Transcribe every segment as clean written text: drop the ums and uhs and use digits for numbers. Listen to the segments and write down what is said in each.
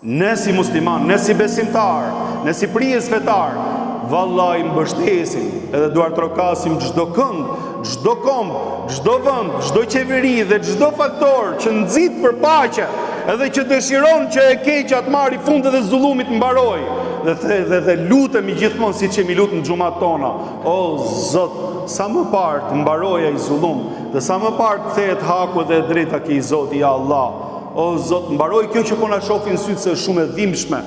Ne si musliman, ne si besimtar, ne si prijes fetar, vallai mbështesim edhe duart trokasim çdo kënd, çdo komb, çdo vend, çdo qeveri dhe çdo faktor që nxit për paqe, edhe që dëshiron që e keqja të marrë fund dhe zullumit mbaroj. Dhe lutemi gjithmonë siç jemi lutur në xhumat tona. O Zot, sa më parë të mbaroj ai zullum, dhe sa më parë kthehet haku dhe e drejta ke i Zoti, ja Allah. O Zot, mbaroj kjo që po na shohin sytë se është shumë e dhimbshme.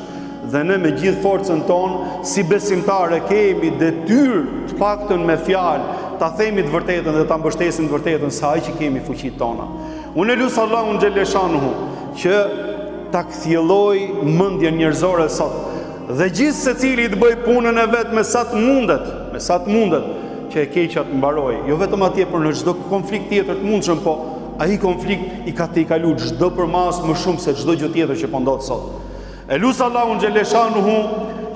Dhe ne me gjithë forcën tonë, si besimtarë, kemi detyrë të paktën me fjalë, ta themi të vërtetën dhe ta mbështesim të vërtetën sa ai që kemi fuqitë tona. Unë lut Allahun xhaleshanuhu që ta kthjelloj mendjen njerëzore sot. Dhe gjithë secili të bëj punën e vet me sa të mundet, që e keqja të mbaroj. Jo vetëm atje, por në çdo konflikt tjetër të mundshëm, po ai konflikt i ka të i kalu çdo përmas më shumë se çdo gjë tjetër që po ndodh sot. E lut Allahun xhaleshanuhu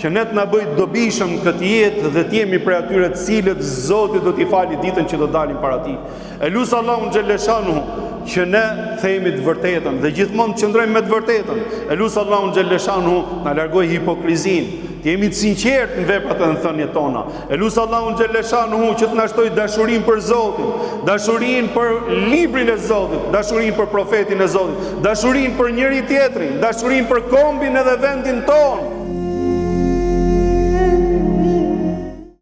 që ne të na bëj dobishëm këtë jetë dhe të jemi prej atyre të cilët Zoti do t'i falë ditën që do dalim para tij. E lut Allahun xhaleshanuhu që ne themi të vërtetën dhe gjithmonë qëndrojmë me të vërtetën. E lut Allahun xhaleshanuhu na largoj hipokrizinë, të jemi të sinqertë në veprat e thëniet tona. E lut Allahun xhaleshanuhu që të na shtojë dashurinë për Zotin, dashurinë për librin e Zotit, dashurinë për profetin e Zotit, dashurinë për njëri tjetrin, dashurinë për kombin edhe vendin tonë.